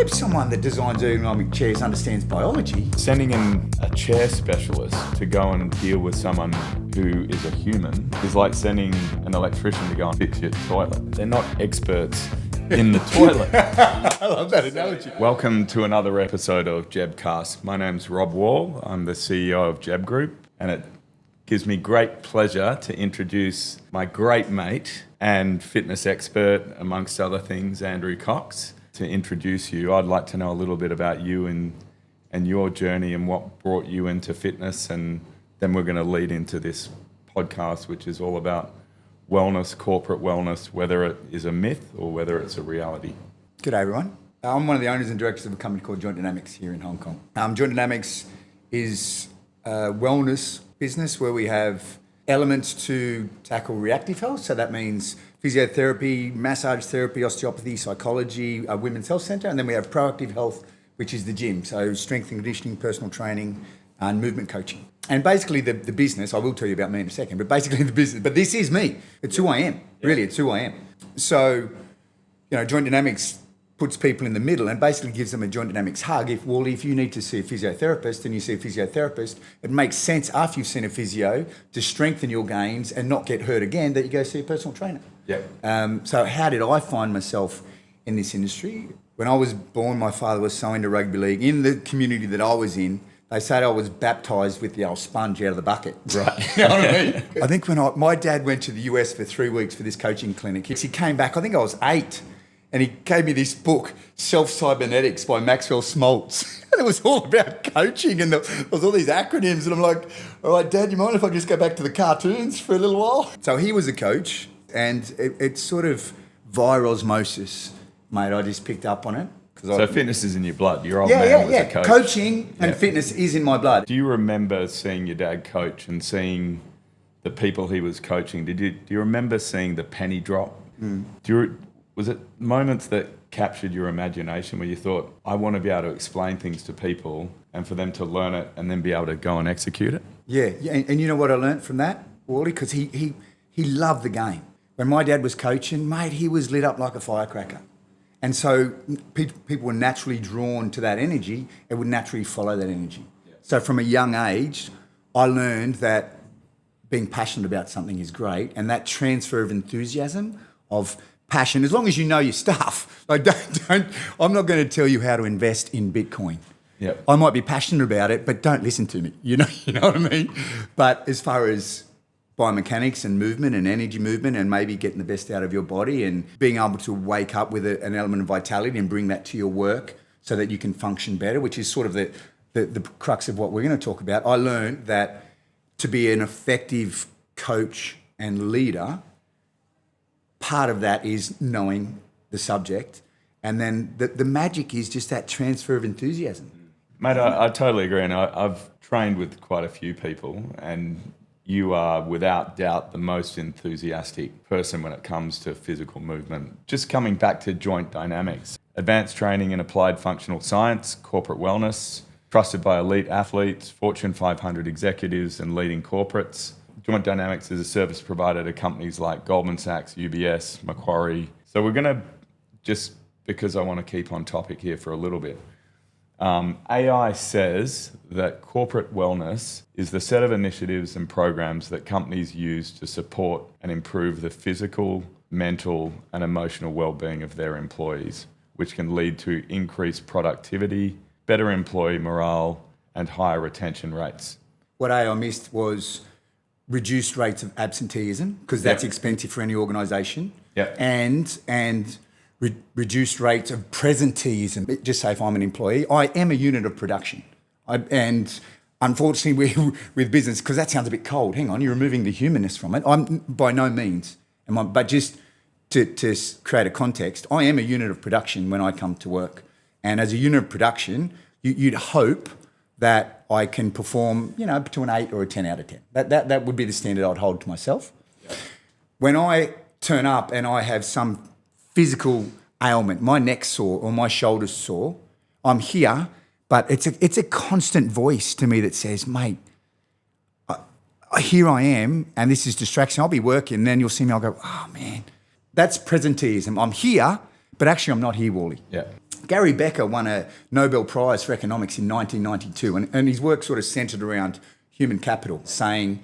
hope someone that designs ergonomic chairs understands biology. Sending in a chair specialist to go and deal with someone who is a human is like sending an electrician to go and fix your toilet. They're not experts in the toilet. I love that analogy. Welcome to another episode of JEBCast. My name's Rob Wall. I'm the CEO of JEB Group, and it gives me great pleasure to introduce my great mate and fitness expert, amongst other things, Andrew Cox. To introduce you, I'd like to know a little bit about you and your journey and what brought you into fitness, and then we're going to lead into this podcast, which is all about wellness, corporate wellness, whether it is a myth or whether it's a reality. G'day everyone. I'm one of the owners and directors of a company called JEBCast here in Hong Kong. JEBCast is a wellness business where we have elements to tackle reactive health. So that means physiotherapy, massage therapy, osteopathy, psychology, a women's health centre. And then we have proactive health, which is the gym. So strength and conditioning, personal training and movement coaching. And basically the business, I will tell you about me in a second, but basically the business, but this is me. It's who I am. Really, it's who I am. So, JEBCast puts people in the middle and basically gives them a JEBCast hug. If you need to see a physiotherapist and you see a physiotherapist, it makes sense after you've seen a physio to strengthen your gains and not get hurt again that you go see a personal trainer. So how did I find myself in this industry? When I was born, my father was so into rugby league. In the community that I was in, they said I was baptised with the old sponge out of the bucket. Right. You know what I mean? I think when my dad went to the US for 3 weeks for this coaching clinic, he came back, I think I was 8, and he gave me this book, Self-Cybernetics by Maxwell Smoltz. And it was all about coaching, and there was all these acronyms, and I'm like, all right, Dad, you mind if I just go back to the cartoons for a little while? So he was a coach, and it's sort of via osmosis, mate, I just picked up on it. So fitness is in your blood. Your old man was a coach. Coaching and fitness is in my blood. Do you remember seeing your dad coach and seeing the people he was coaching? Do you remember seeing the penny drop? Was it moments that captured your imagination where you thought, I want to be able to explain things to people and for them to learn it and then be able to go and execute it? Yeah. And you know what I learnt from that, Wally? Because he loved the game. When my dad was coaching, mate, he was lit up like a firecracker. And so people were naturally drawn to that energy and would naturally follow that energy. Yeah. So from a young age, I learned that being passionate about something is great, and that transfer of enthusiasm, of passion, as long as you know your stuff. Like I'm not going to tell you how to invest in Bitcoin. Yep. I might be passionate about it, but don't listen to me. You know what I mean? But as far as biomechanics and movement and energy movement and maybe getting the best out of your body and being able to wake up with an element of vitality and bring that to your work so that you can function better, which is sort of the crux of what we're going to talk about. I learned that to be an effective coach and leader, part of that is knowing the subject, and then the magic is just that transfer of enthusiasm. Mate, I totally agree, and I've trained with quite a few people, and you are without doubt the most enthusiastic person when it comes to physical movement. Just coming back to joint dynamics, advanced training in applied functional science, corporate wellness, trusted by elite athletes, Fortune 500 executives and leading corporates. Joint Dynamics is a service provider to companies like Goldman Sachs, UBS, Macquarie. So we're going to, just because I want to keep on topic here for a little bit, AI says that corporate wellness is the set of initiatives and programs that companies use to support and improve the physical, mental, and emotional well-being of their employees, which can lead to increased productivity, better employee morale, and higher retention rates. What AI missed was reduced rates of absenteeism, because that's expensive for any organisation, and reduced rates of presenteeism. Just say if I'm an employee, I am a unit of production. And unfortunately, with business, because that sounds a bit cold, hang on, you're removing the humanness from it. I'm by no means, but just to create a context, I am a unit of production when I come to work. And as a unit of production, you'd hope that I can perform, to an 8 or a 10 out of 10. That would be the standard I'd hold to myself. Yeah. When I turn up and I have some physical ailment, my neck's sore or my shoulder's sore, I'm here, but it's a constant voice to me that says, mate, here I am, and this is distraction. I'll be working, and then you'll see me, I'll go, oh, man. That's presenteeism. I'm here, but actually I'm not here, Wally. Yeah. Gary Becker won a Nobel Prize for economics in 1992, and his work sort of centred around human capital, saying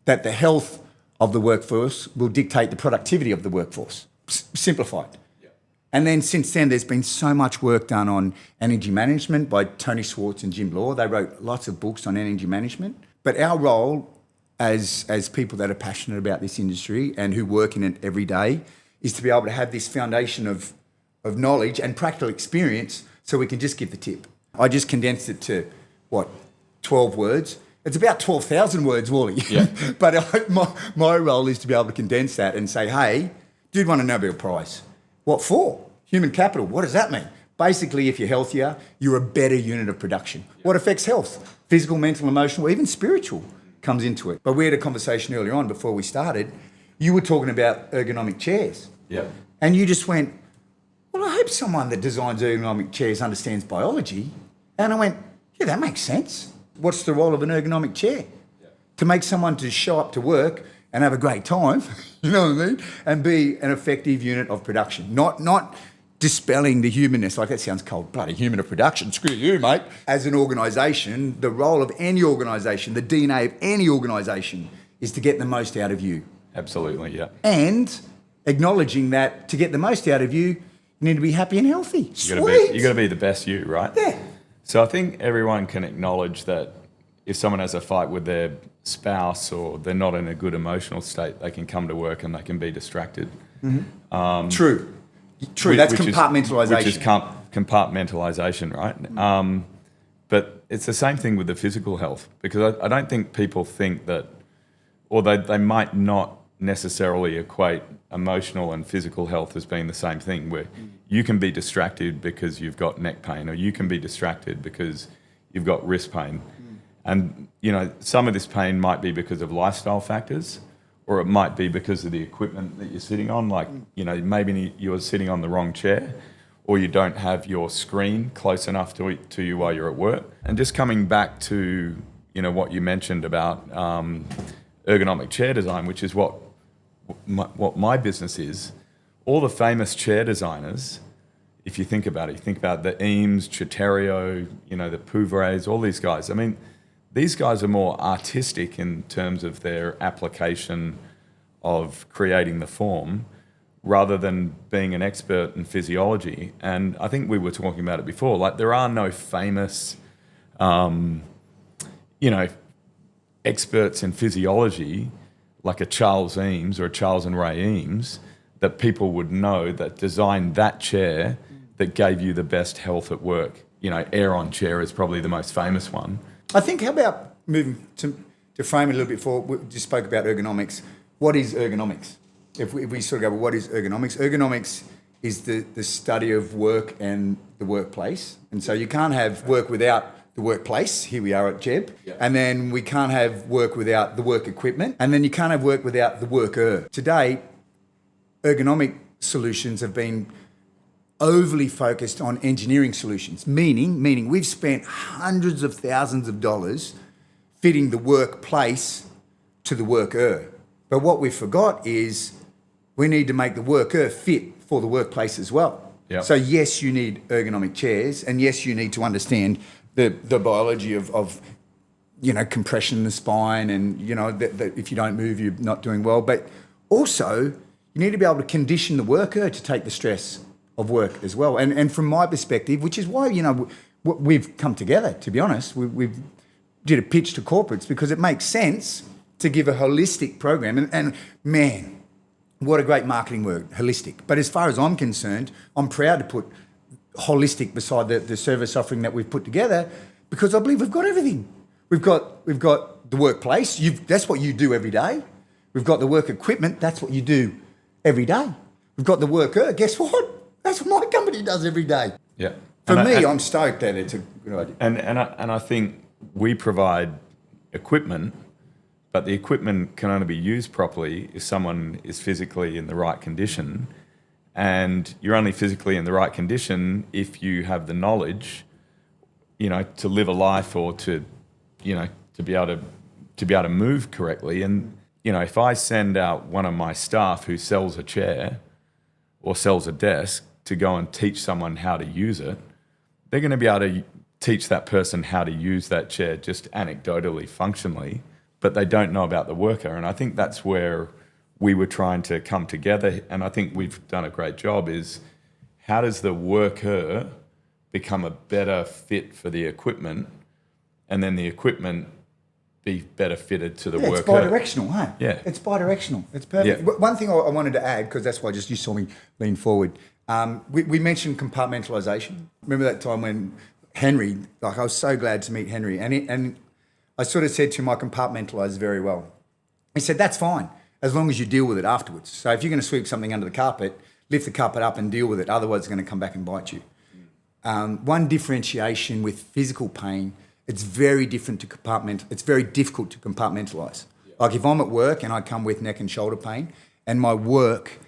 that the health of the workforce will dictate the productivity of the workforce. Simplified. Yeah. And then since then, there's been so much work done on energy management by Tony Schwartz and Jim Law. They wrote lots of books on energy management. But our role as people that are passionate about this industry and who work in it every day is to be able to have this foundation of knowledge and practical experience so we can just give the tip. I just condensed it to, 12 words. It's about 12,000 words, Wally. Yeah. But my role is to be able to condense that and say, hey, dude won a Nobel Prize. What for? Human capital. What does that mean? Basically, if you're healthier, you're a better unit of production. Yeah. What affects health? Physical, mental, emotional, even spiritual comes into it. But we had a conversation earlier on before we started. You were talking about ergonomic chairs. Yeah. And you just went, well, I hope someone that designs ergonomic chairs understands biology. And I went, yeah, that makes sense. What's the role of an ergonomic chair? Yeah. To make someone to show up to work and have a great time, you know what I mean? And be an effective unit of production. Not dispelling the humanness, like that sounds cold, bloody human of production, screw you, mate. As an organisation, the role of any organisation, the DNA of any organisation is to get the most out of you. Absolutely, yeah. And acknowledging that to get the most out of you, you need to be happy and healthy. You got to be the best you, right? Yeah. So I think everyone can acknowledge that if someone has a fight with their spouse or they're not in a good emotional state, they can come to work and they can be distracted. Mm-hmm. True. That's compartmentalisation. Which is compartmentalisation, right? But it's the same thing with the physical health, because I don't think people think that, or they might not necessarily equate emotional and physical health as being the same thing, where you can be distracted because you've got neck pain, or you can be distracted because you've got wrist pain. And, some of this pain might be because of lifestyle factors, or it might be because of the equipment that you're sitting on. Like, maybe you're sitting on the wrong chair, or you don't have your screen close enough to you while you're at work. And just coming back to, what you mentioned about ergonomic chair design, which is what my business is. All the famous chair designers, if you think about it, you think about the Eames, Chiterio, the Pouvres, all these guys. I mean, these guys are more artistic in terms of their application of creating the form rather than being an expert in physiology. And I think we were talking about it before, like there are no famous, experts in physiology like a Charles Eames or a Charles and Ray Eames that people would know that designed that chair that gave you the best health at work. Air-on chair is probably the most famous one. I think, how about moving to frame it a little bit before, we just spoke about ergonomics. What is ergonomics? If we sort of go, well, what is ergonomics? Ergonomics is the study of work and the workplace. And so you can't have work without the workplace. Here we are at JEB. Yep. And then we can't have work without the work equipment. And then you can't have work without the worker. Today, ergonomic solutions have been overly focused on engineering solutions, meaning we've spent hundreds of thousands of dollars fitting the workplace to the worker. But what we forgot is we need to make the worker fit for the workplace as well. Yep. So yes, you need ergonomic chairs, and yes, you need to understand the biology of compression in the spine, and that if you don't move, you're not doing well. But also, you need to be able to condition the worker to take the stress of work as well. And from my perspective, which is why we've come together. To be honest, we've did a pitch to corporates because it makes sense to give a holistic program. And man, what a great marketing word, holistic. But as far as I'm concerned, I'm proud to put holistic beside the service offering that we've put together, because I believe we've got everything. We've got the workplace. That's what you do every day. We've got the work equipment. That's what you do every day. We've got the worker. Guess what? That's what my company does every day. Yeah. I'm stoked that it's a good idea. And I think we provide equipment, but the equipment can only be used properly if someone is physically in the right condition. And you're only physically in the right condition if you have the knowledge, to live a life, or to be able to move correctly. And if I send out one of my staff who sells a chair or sells a desk, to go and teach someone how to use it, they're going to be able to teach that person how to use that chair just anecdotally, functionally, but they don't know about the worker. And I think that's where we were trying to come together, and I think we've done a great job, is how does the worker become a better fit for the equipment, and then the equipment be better fitted to the worker. It's bi-directional, huh? Yeah. It's bi-directional. It's perfect. Yeah. One thing I wanted to add, because that's why you saw me lean forward, we mentioned compartmentalisation. Remember that time when Henry, like I was so glad to meet Henry, and I sort of said to him, I compartmentalise very well. He said, that's fine, as long as you deal with it afterwards. So if you're going to sweep something under the carpet, lift the carpet up and deal with it, otherwise it's going to come back and bite you. One differentiation with physical pain, it's very different to it's very difficult to compartmentalise. Yeah. Like if I'm at work and I come with neck and shoulder pain and my work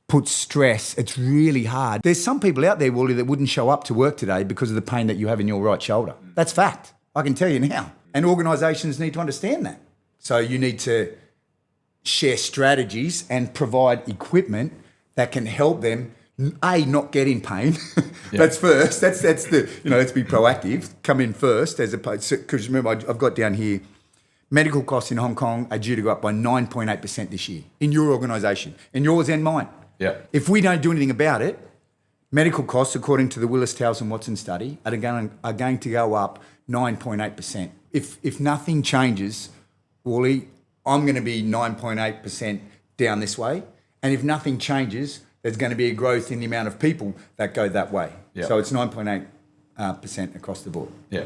puts stress, it's really hard. There's some people out there, Wally, that wouldn't show up to work today because of the pain that you have in your right shoulder. That's fact. I can tell you now. And organisations need to understand that. So you need to share strategies and provide equipment that can help them, A, not get in pain. Yeah. That's first. That's the, let's be proactive. Come in first, as opposed to, because remember, I've got down here, medical costs in Hong Kong are due to go up by 9.8% this year in your organisation, in yours and mine. Yeah. If we don't do anything about it, medical costs, according to the Willis Towson Watson study, are going to go up 9.8%. If nothing changes, Wally, I'm going to be 9.8% down this way. And if nothing changes, there's going to be a growth in the amount of people that go that way. Yep. So it's 9.8% across the board. Yeah.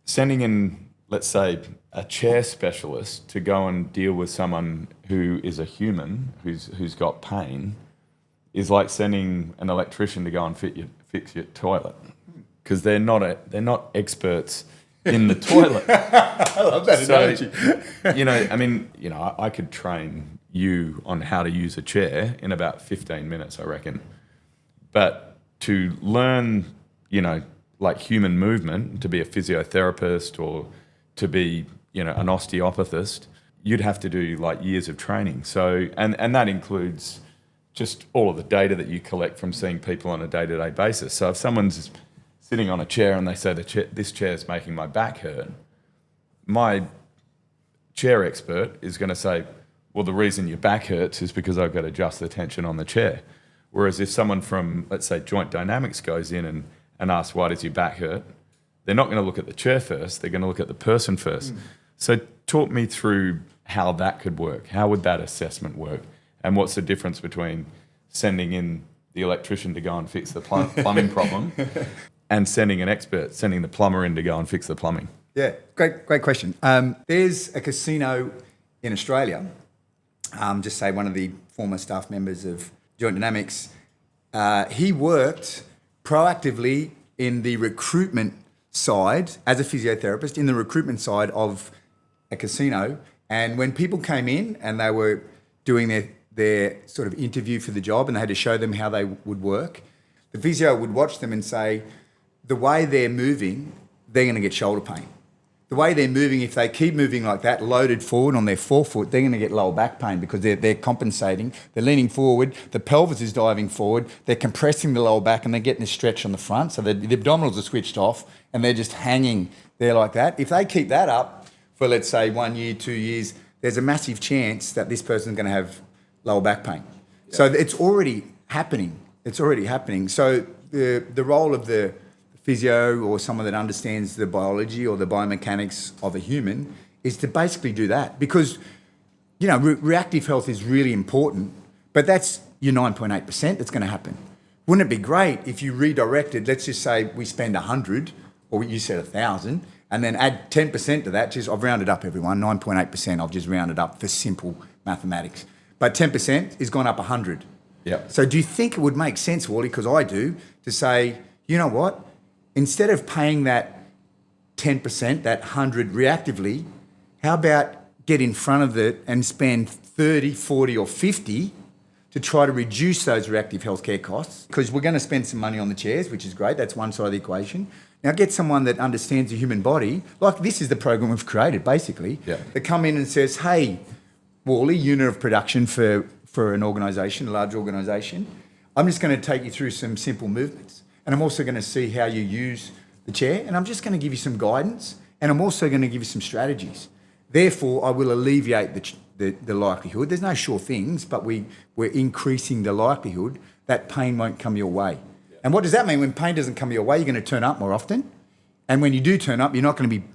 Sending in, let's say, a chair specialist to go and deal with someone who is a human, who's got pain, is like sending an electrician to go and fix your toilet, because they're not experts in the toilet. I love that analogy. I could train you on how to use a chair in about 15 minutes, I reckon. But to learn, like human movement, to be a physiotherapist or to be, an osteopathist, you'd have to do like years of training. So, and that includes just all of the data that you collect from seeing people on a day-to-day basis. So if someone's sitting on a chair and they say this chair is making my back hurt, my chair expert is going to say, well, the reason your back hurts is because I've got to adjust the tension on the chair. Whereas if someone from, let's say, Joint Dynamics goes in and asks, why does your back hurt? They're not going to look at the chair first. They're going to look at the person first. So talk me through how that could work. How would that assessment work? And what's the difference between sending in the electrician to go and fix the plumbing problem and sending the plumber in to go and fix the plumbing? Yeah, great question. There's a casino in Australia, just say one of the former staff members of Joint Dynamics. He worked proactively in the recruitment side as a physiotherapist, in the recruitment side of a casino. And when people came in and they were doing their sort of interview for the job and they had to show them how they would work, the physio would watch them and say, the way they're moving, they're going to get shoulder pain. The way they're moving, if they keep moving like that, loaded forward on their forefoot, they're going to get lower back pain because they're compensating. They're leaning forward. The pelvis is diving forward. They're compressing the lower back and they're getting a stretch on the front. So the abdominals are switched off and they're just hanging there like that. If they keep that up for, let's say, 1 year, 2 years, there's a massive chance that this person's going to have lower back pain. Yeah. So it's already happening. So the role of the physio or someone that understands the biology or the biomechanics of a human is to basically do that, because reactive health is really important, but that's your 9.8% that's going to happen. Wouldn't it be great if you redirected, let's just say we spend 100 or you said 1,000 and then add 10% to that, I've rounded up everyone, 9.8%, I've just rounded up for simple mathematics, but 10% is gone up 100. Yep. So do you think it would make sense, Wally, because I do, to say, you know what, instead of paying that 10%, that 100 reactively, how about get in front of it and spend 30, 40 or 50 to try to reduce those reactive healthcare costs? Because we're going to spend some money on the chairs, which is great. That's one side of the equation. Now get someone that understands the human body, like this is the program we've created basically, that come in and says, hey, Wally, unit of production for an organisation, a large organisation, I'm just going to take you through some simple movements. And I'm also going to see how you use the chair. And I'm just going to give you some guidance. And I'm also going to give you some strategies. Therefore, I will alleviate the likelihood. There's no sure things, but we're increasing the likelihood that pain won't come your way. Yeah. And what does that mean? When pain doesn't come your way, you're going to turn up more often. And when you do turn up, you're not going to be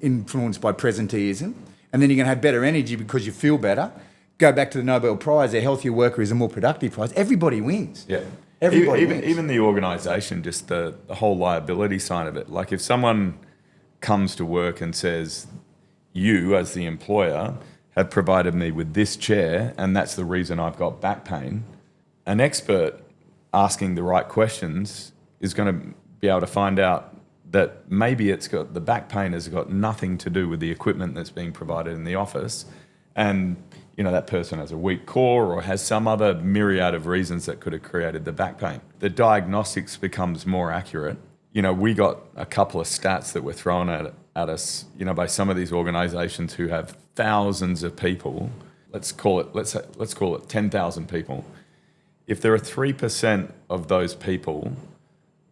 influenced by presenteeism. And then you're going to have better energy because you feel better. Go back to the Nobel Prize, a healthier worker is a more productive prize. Everybody wins. Yeah. Everybody wins. Even the organisation, just the whole liability side of it. Like if someone comes to work and says, you as the employer have provided me with this chair and that's the reason I've got back pain, an expert asking the right questions is going to be able to find out that maybe the back pain has got nothing to do with the equipment that's being provided in the office, and that person has a weak core or has some other myriad of reasons that could have created the back pain. The diagnostics becomes more accurate. We got a couple of stats that were thrown at us, by some of these organisations who have thousands of people. Let's call it 10,000 people. If there are 3% of those people,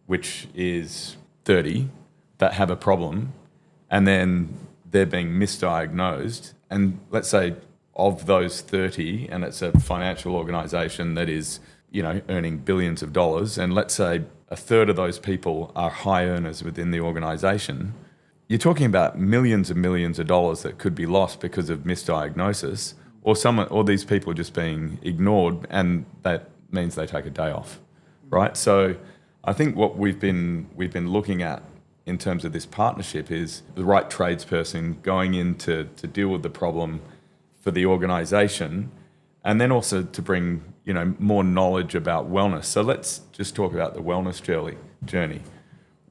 which is 30, that have a problem, and then they're being misdiagnosed, and let's say of those 30, and it's a financial organisation that is, earning billions of dollars, and let's say a third of those people are high earners within the organisation, you're talking about millions and millions of dollars that could be lost because of misdiagnosis, or these people just being ignored, and that means they take a day off, right? So I think what we've been looking at in terms of this partnership is the right tradesperson going in to deal with the problem for the organisation, and then also to bring more knowledge about wellness. So let's just talk about the wellness journey.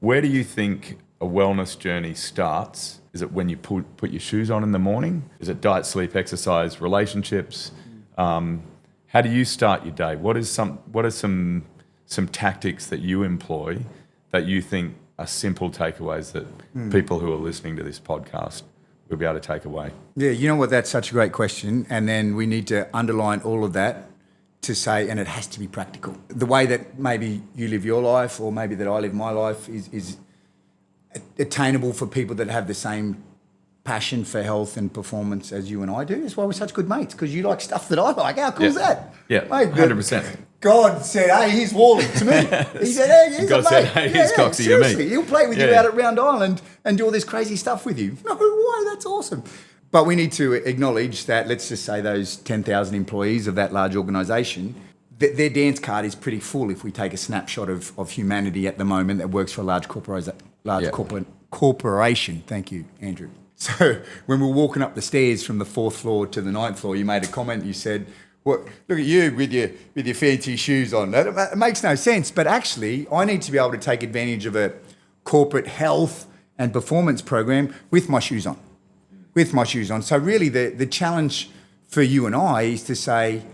Where do you think a wellness journey starts? Is it when you put your shoes on in the morning? Is it diet, sleep, exercise, relationships? How do you start your day? What are some tactics that you employ that you think are simple takeaways that people who are listening to this podcast will be able to take away? Yeah, you know what? That's such a great question. And then we need to underline all of that to say, and it has to be practical. The way that maybe you live your life or maybe that I live my life is attainable for people that have the same passion for health and performance as you and I do. That's why we're such good mates, because you like stuff that I like. How cool is that? Yeah, mate, 100%. God said, hey, here's Wally to me. He said, hey, here's God said, hey, here's Coxie to me. He'll play with you out at Round Island and do all this crazy stuff with you. No way, that's awesome. But we need to acknowledge that, let's just say those 10,000 employees of that large organisation, their dance card is pretty full if we take a snapshot of humanity at the moment that works for a large corporation. Thank you, Andrew. So when we were walking up the stairs from the 4th floor to the 9th floor, you made a comment. You said, "What? Look at you with your fancy shoes on." It makes no sense. But actually, I need to be able to take advantage of a corporate health and performance program with my shoes on. So really, the challenge for you and I is to say,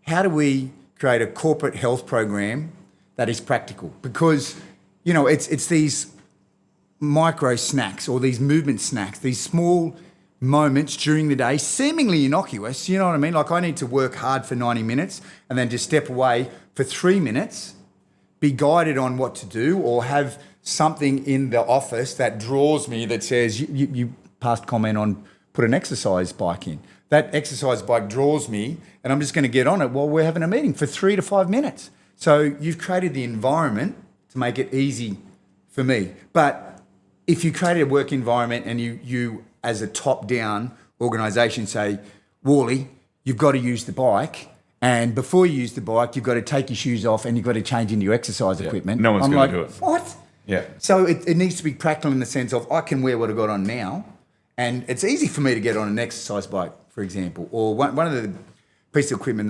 how do we create a corporate health program that is practical? Because it's these micro snacks or these movement snacks, these small moments during the day, seemingly innocuous, you know what I mean? Like I need to work hard for 90 minutes and then just step away for 3 minutes, be guided on what to do, or have something in the office that draws me that says, you passed comment on put an exercise bike in. That exercise bike draws me and I'm just going to get on it while we're having a meeting for 3 to 5 minutes. So you've created the environment to make it easy for me. But if you created a work environment and you as a top-down organisation say, Wally, you've got to use the bike, and before you use the bike, you've got to take your shoes off and you've got to change into your exercise equipment. No one's going to do it. What? Yeah. So it needs to be practical in the sense of I can wear what I've got on now, and it's easy for me to get on an exercise bike, for example. Or one of the pieces of equipment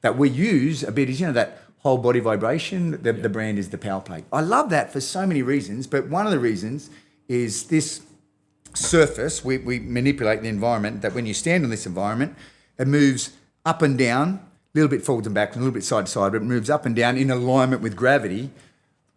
that we use a bit is, that whole body vibration. The brand is the Power Plate. I love that for so many reasons, but one of the reasons is this surface. We manipulate the environment that when you stand on this environment, it moves up and down, a little bit forwards and back, and a little bit side to side, but it moves up and down in alignment with gravity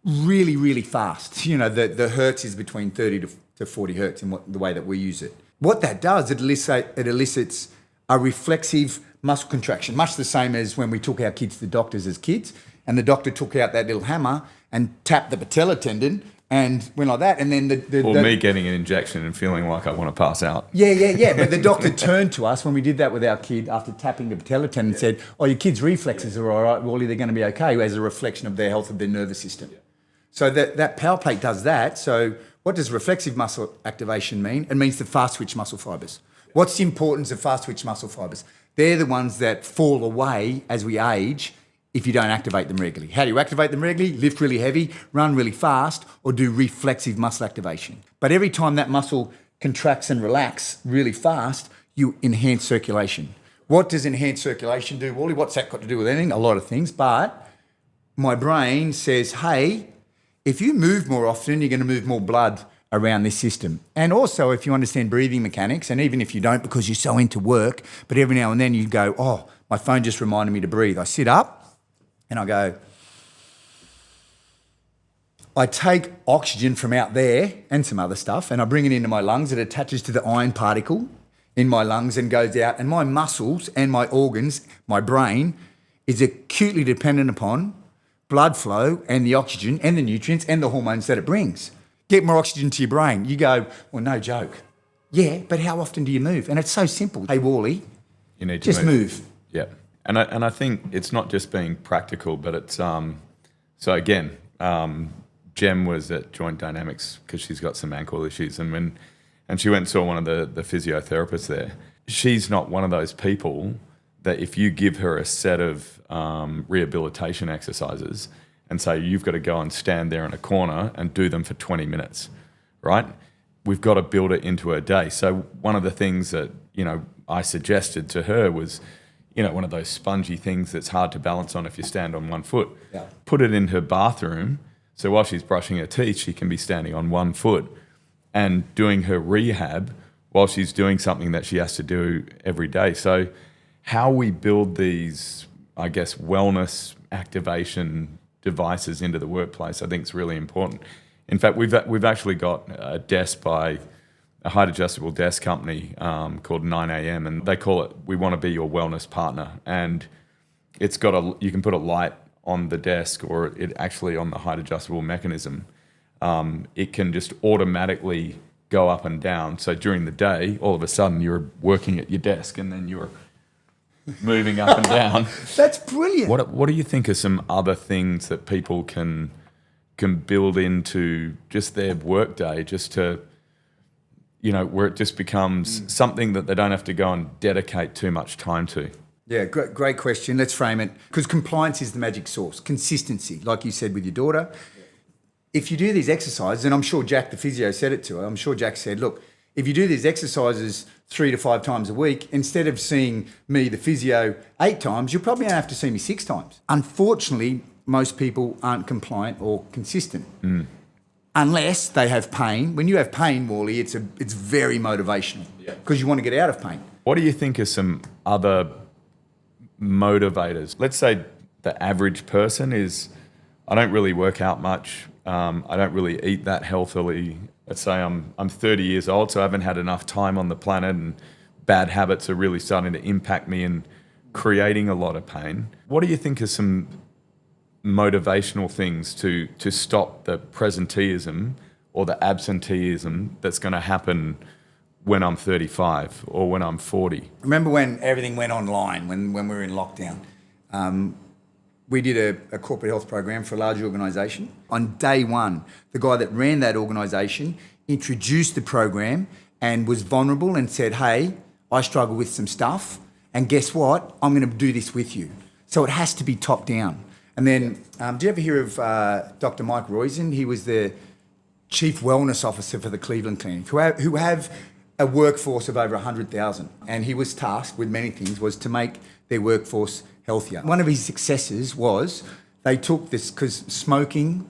really, really fast. The hertz is between 30 to 40 hertz in the way that we use it. What that does, it elicits a reflexive muscle contraction, much the same as when we took our kids to the doctors as kids, And the doctor took out that little hammer and tapped the patella tendon and went like that. And then me getting an injection and feeling like I want to pass out. Yeah. But the doctor turned to us when we did that with our kid after tapping the patella tendon and said, oh, your kid's reflexes are all right, Wally, they're going to be okay, as a reflection of their health of their nervous system. So that power plate does that. So what does reflexive muscle activation mean? It means the fast twitch muscle fibres. What's the importance of fast twitch muscle fibres? They're the ones that fall away as we age if you don't activate them regularly. How do you activate them regularly? Lift really heavy, run really fast, or do reflexive muscle activation. But every time that muscle contracts and relaxes really fast, you enhance circulation. What does enhanced circulation do, Wally? What's that got to do with anything? A lot of things. But my brain says, hey, if you move more often, you're going to move more blood around this system. And also, if you understand breathing mechanics, and even if you don't because you're so into work, but every now and then you go, oh, my phone just reminded me to breathe. I sit up and I go, I take oxygen from out there and some other stuff and I bring it into my lungs. It attaches to the iron particle in my lungs and goes out. And my muscles and my organs, my brain, is acutely dependent upon blood flow and the oxygen and the nutrients and the hormones that it brings. Get more oxygen to your brain. You go, well, no joke. Yeah, but how often do you move? And it's so simple. Hey, Wally, you need to just move. Yeah. And I think it's not just being practical, but it's, so again, Jem was at Joint Dynamics because she's got some ankle issues. And she went and saw one of the physiotherapists there. She's not one of those people that if you give her a set of rehabilitation exercises and say, you've got to go and stand there in a corner and do them for 20 minutes, right? We've got to build it into her day. So one of the things that, I suggested to her was, one of those spongy things that's hard to balance on if you stand on one foot. Yeah. Put it in her bathroom, so while she's brushing her teeth, she can be standing on one foot and doing her rehab while she's doing something that she has to do every day. So how we build these, I guess, wellness activation devices into the workplace, I think is really important. In fact, we've actually got a desk by a height adjustable desk company called 9am, and they call it, we want to be your wellness partner. And it's got you can put a light on the desk or it actually on the height adjustable mechanism. It can just automatically go up and down. So during the day, all of a sudden you're working at your desk and then you're moving up and down. That's brilliant. What do you think are some other things that people can build into just their work day, just to, where it just becomes something that they don't have to go and dedicate too much time to? Yeah, great question. Let's frame it. Because compliance is the magic sauce. Consistency, like you said with your daughter. If you do these exercises, and I'm sure Jack, the physio, said it to her, I'm sure Jack said, look, if you do these exercises 3 to 5 times a week, instead of seeing me, the physio, 8 times, you'll probably only have to see me 6 times. Unfortunately, most people aren't compliant or consistent. Unless they have pain. When you have pain, Wally, it's very motivational because you want to get out of pain. What do you think are some other motivators? Let's say the average person is, I don't really work out much. I don't really eat that healthily. Let's say I'm 30 years old, so I haven't had enough time on the planet and bad habits are really starting to impact me and creating a lot of pain. What do you think are some motivational things to stop the presenteeism or the absenteeism that's going to happen when I'm 35 or when I'm 40? Remember when everything went online, when we were in lockdown? We did a corporate health program for a large organisation. On day one, the guy that ran that organisation introduced the program and was vulnerable and said, hey, I struggle with some stuff, and guess what? I'm going to do this with you. So it has to be top down. And then, do you ever hear of Dr. Mike Roizen? He was the Chief Wellness Officer for the Cleveland Clinic, who have a workforce of over 100,000. And he was tasked with many things, was to make their workforce healthier. One of his successes was they took this, because smoking,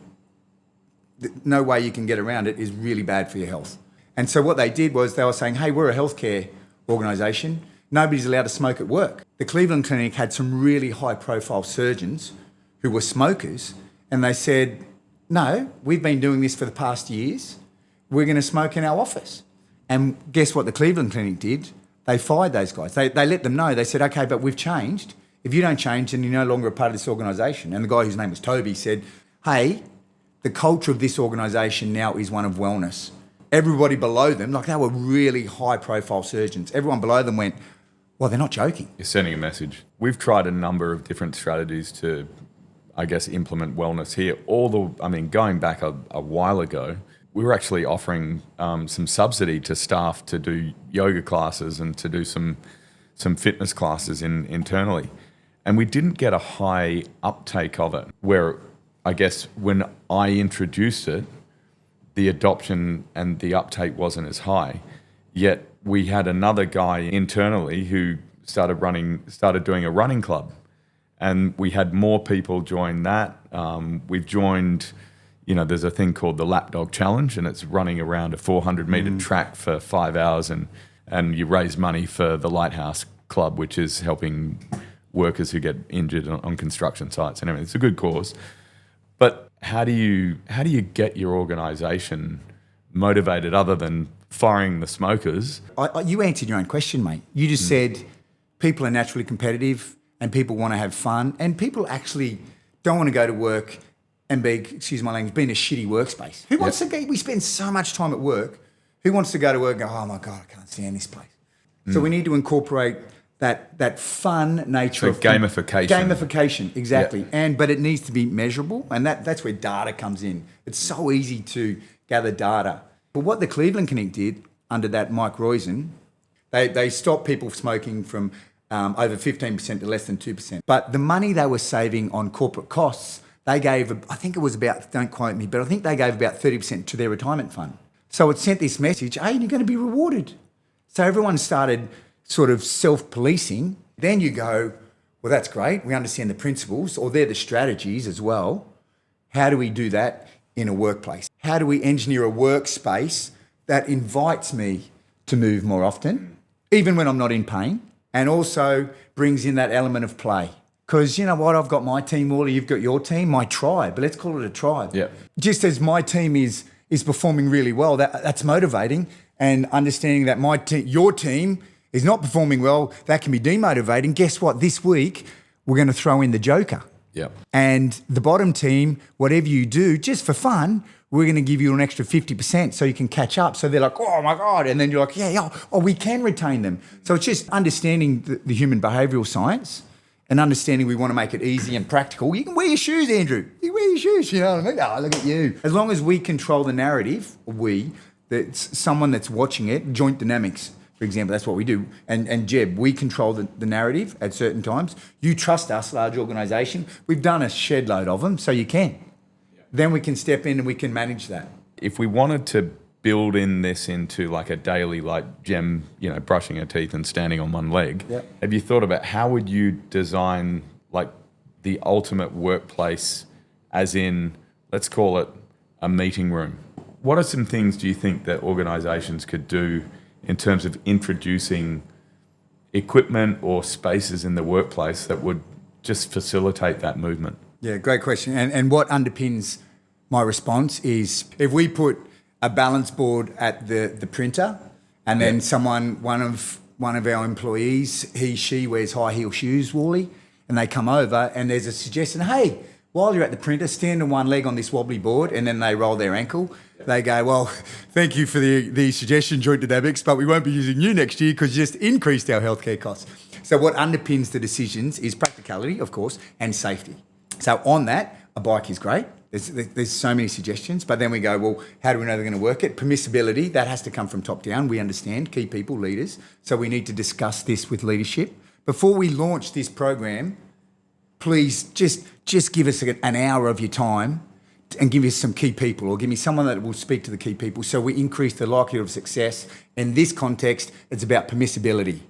no way you can get around it, is really bad for your health. And so what they did was they were saying, hey, we're a healthcare organisation. Nobody's allowed to smoke at work. The Cleveland Clinic had some really high-profile surgeons who were smokers, and they said, no, we've been doing this for the past years. We're going to smoke in our office. And guess what the Cleveland Clinic did? They fired those guys. They let them know. They said, okay, but we've changed. If you don't change, then you're no longer a part of this organisation. And the guy whose name was Toby said, hey, the culture of this organisation now is one of wellness. Everybody below them, like they were really high-profile surgeons, everyone below them went, well, they're not joking. You're sending a message. We've tried a number of different strategies to, I guess, implement wellness here. Going back a while ago, we were actually offering some subsidy to staff to do yoga classes and to do some fitness classes internally. And we didn't get a high uptake of it, where I guess when I introduced it, the adoption and the uptake wasn't as high. Yet we had another guy internally who started doing a running club, and we had more people join that. We've joined, there's a thing called the Lapdog Challenge, and it's running around a 400-meter track for 5 hours, and you raise money for the Lighthouse Club, which is helping workers who get injured on construction sites and everything. It's a good cause. But how do you get your organisation motivated other than firing the smokers? You answered your own question, mate. You just said people are naturally competitive and people want to have fun, and people actually don't want to go to work and be, excuse my language, be in a shitty workspace. Who wants to go? We spend so much time at work. Who wants to go to work and go, oh my God, I can't stand this place? So we need to incorporate that fun nature of gamification. Gamification, exactly. But it needs to be measurable, and that's where data comes in. It's so easy to gather data. But what the Cleveland Clinic did under that Mike Roizen, they stopped people smoking from over 15% to less than 2%. But the money they were saving on corporate costs, they gave, I think it was about, don't quote me, but I think they gave about 30% to their retirement fund. So it sent this message, hey, you're going to be rewarded. So everyone started sort of self-policing. Then you go, well, that's great. We understand the principles, or they're the strategies as well. How do we do that in a workplace? How do we engineer a workspace that invites me to move more often, even when I'm not in pain, and also brings in that element of play? Because you know what? I've got my team, Wally, you've got your team, my tribe. But let's call it a tribe. Yeah. Just as my team is performing really well, that's motivating, and understanding that your team is not performing well, that can be demotivating. Guess what? This week, we're going to throw in the joker. Yep. And the bottom team, whatever you do, just for fun, we're going to give you an extra 50% so you can catch up. So they're like, oh my God. And then you're like, we can retain them. So it's just understanding the human behavioural science and understanding we want to make it easy and practical. You can wear your shoes, Andrew. You wear your shoes, you know what I mean? Oh, look at you. As long as we control the narrative, that's someone that's watching it, joint dynamics, for example, that's what we do. And JEB, we control the narrative at certain times. You trust us, large organisation. We've done a shed load of them, so you can. Yeah. Then we can step in and we can manage that. If we wanted to build this into like a daily, like Gem, brushing her teeth and standing on one leg, have you thought about how would you design like the ultimate workplace, as in, let's call it a meeting room? What are some things do you think that organisations could do in terms of introducing equipment or spaces in the workplace that would just facilitate that movement? Yeah, great question. And what underpins my response is if we put a balance board at the printer, and then one of our employees, she wears high heel shoes, Wally, and they come over and there's a suggestion, hey, while you're at the printer, stand on one leg on this wobbly board, and then they roll their ankle. They go, well, thank you for the suggestion, Joint Dynamics, but we won't be using you next year because you just increased our healthcare costs. So what underpins the decisions is practicality, of course, and safety. So on that, a bike is great. There's so many suggestions, but then we go, well, how do we know they're going to work it? Permissibility, that has to come from top down. We understand, key people, leaders. So we need to discuss this with leadership. Before we launch this program, please just give us an hour of your time and give us some key people, or give me someone that will speak to the key people so we increase the likelihood of success. In this context, it's about permissibility.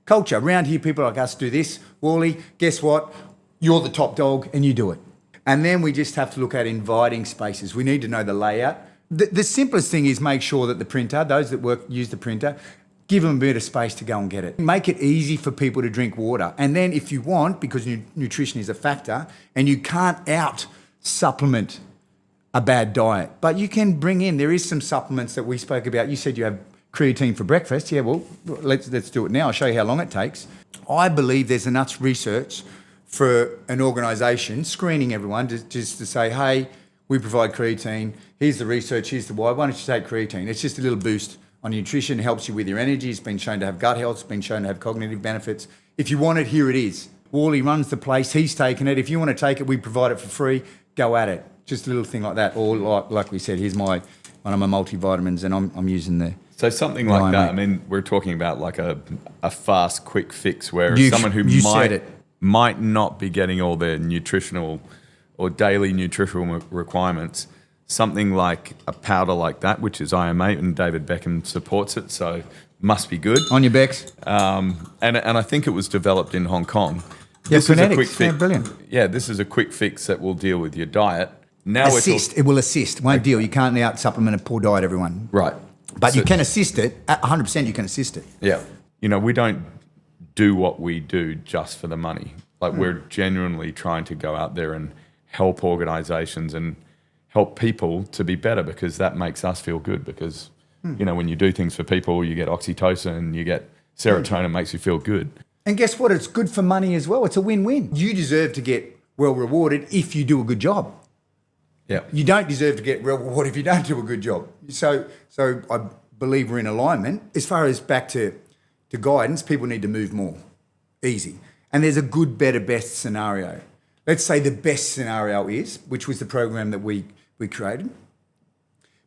Culture. Around here, people like us do this. Wally, guess what? You're the top dog and you do it. And then we just have to look at inviting spaces. We need to know the layout. The simplest thing is make sure that the printer, those that use the printer, give them a bit of space to go and get it. Make it easy for people to drink water. And then if you want, because nutrition is a factor, and you can't supplement a bad diet, but you can bring in, there is some supplements that we spoke about. You said you have creatine for breakfast. Yeah, well, let's do it now. I'll show you how long it takes. I believe there's enough research for an organisation screening everyone just to say, hey, we provide creatine. Here's the research. Here's the why. Why don't you take creatine? It's just a little boost on nutrition. Helps you with your energy. It's been shown to have gut health. It's been shown to have cognitive benefits. If you want it, here it is. Wally runs the place. He's taken it. If you want to take it, we provide it for free. Go at it. Just a little thing like that. Or like we said, here's one of my multivitamins, and I'm using the. So something like that. I mean, we're talking about like a fast, quick fix where someone who might not be getting all their nutritional or daily nutritional requirements, something like a powder like that, which is IM8, and David Beckham supports it, so must be good. On your Becks. And I think it was developed in Hong Kong. Yeah, this is a quick fix. Yeah, brilliant. Yeah, this is a quick fix that will deal with your diet. Now it will assist. Won't deal. You can't out supplement a poor diet, everyone. Right. But you can assist it. 100% you can assist it. Yeah. You know, we don't do what we do just for the money. Like we're genuinely trying to go out there and help organisations and help people to be better, because that makes us feel good. Because, you know, when you do things for people, you get oxytocin, you get serotonin, makes you feel good. And guess what? It's good for money as well. It's a win-win. You deserve to get well rewarded if you do a good job. Yeah. You don't deserve to get well rewarded if you don't do a good job. So I believe we're in alignment. As far as back to guidance, people need to move more. Easy. And there's a good, better, best scenario. Let's say the best scenario is, which was the program that we created.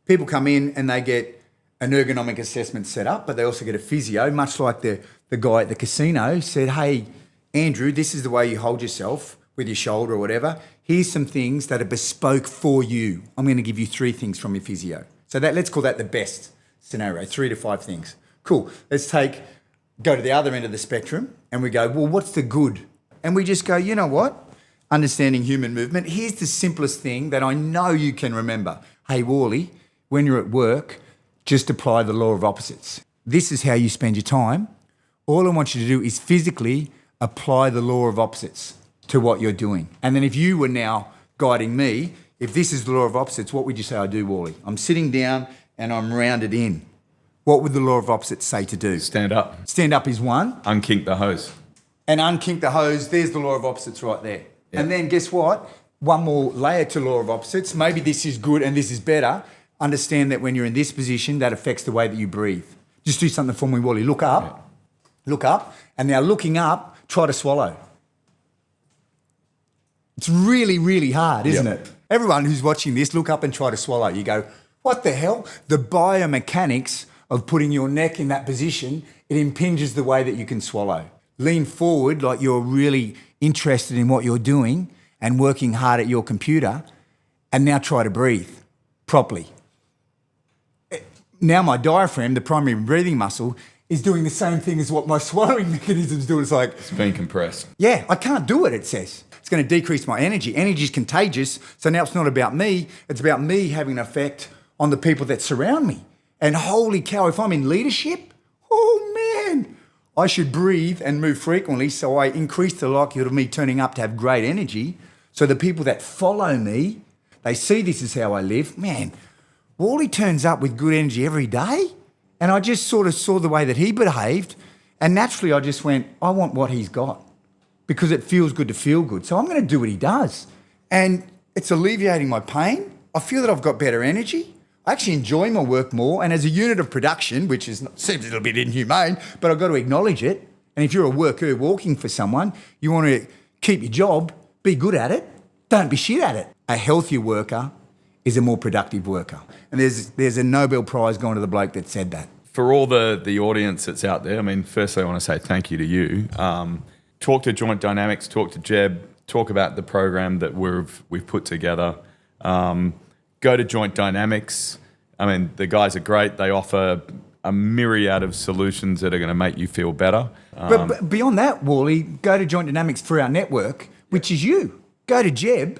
People come in and they get an ergonomic assessment set up, but they also get a physio, much like the guy at the casino said, hey, Andrew, this is the way you hold yourself with your shoulder or whatever. Here's some things that are bespoke for you. I'm going to give you 3 things from your physio. So let's call that the best scenario, 3 to 5 things. Cool. Let's go to the other end of the spectrum and we go, well, what's the good? And we just go, you know what? Understanding human movement. Here's the simplest thing that I know you can remember. Hey, Wally, when you're at work, just apply the law of opposites. This is how you spend your time. All I want you to do is physically apply the law of opposites to what you're doing. And then if you were now guiding me, if this is the law of opposites, what would you say I do, Wally? I'm sitting down and I'm rounded in. What would the law of opposites say to do? Stand up. Stand up is one. Unkink the hose. And unkink the hose, there's the law of opposites right there. Yeah. And then guess what? One more layer to law of opposites. Maybe this is good and this is better. Understand that when you're in this position, that affects the way that you breathe. Just do something for me, Wally. Look up. Yeah. Look up. And now looking up, try to swallow. It's really, really hard, isn't it? Everyone who's watching this, look up and try to swallow. You go, what the hell? The biomechanics of putting your neck in that position, it impinges the way that you can swallow. Lean forward like you're really interested in what you're doing and working hard at your computer, and now try to breathe properly. Now my diaphragm, the primary breathing muscle, is doing the same thing as what my swallowing mechanism's doing. It's like... It's being compressed. Yeah, I can't do it, it says. It's going to decrease my energy. Energy is contagious, so now it's not about me. It's about me having an effect on the people that surround me. And holy cow, if I'm in leadership, oh man, I should breathe and move frequently so I increase the likelihood of me turning up to have great energy. So the people that follow me, they see this is how I live. Man, Wally turns up with good energy every day. And I just sort of saw the way that he behaved. And naturally I just went, I want what he's got, because it feels good to feel good. So I'm going to do what he does. And it's alleviating my pain. I feel that I've got better energy. I actually enjoy my work more. And as a unit of production, which seems a little bit inhumane, but I've got to acknowledge it. And if you're a worker working for someone, you want to keep your job, be good at it, don't be shit at it. A healthier worker is a more productive worker. And there's a Nobel Prize going to the bloke that said that. For all the audience that's out there, I mean, firstly, I want to say thank you to you. Talk to Joint Dynamics, talk to JEB, talk about the program that we've put together. Go to Joint Dynamics. I mean, the guys are great. They offer a myriad of solutions that are going to make you feel better. But beyond that, Wally, go to Joint Dynamics for our network, which is you. Go to JEB,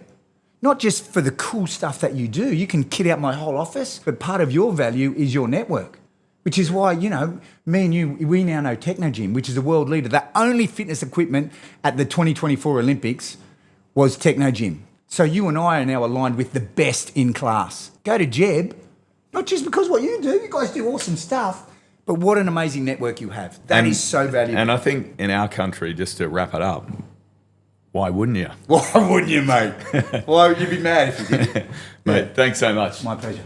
not just for the cool stuff that you do. You can kit out my whole office, but part of your value is your network, which is why, you know, me and you, we now know Technogym, which is a world leader. The only fitness equipment at the 2024 Olympics was Technogym. So you and I are now aligned with the best in class. Go to JEB, not just because what you do. You guys do awesome stuff, But what an amazing network you have. That is so valuable. And I think in our country, just to wrap it up, why wouldn't you? Why wouldn't you, mate? Why would you be mad if you did? Mate, thanks so much. My pleasure.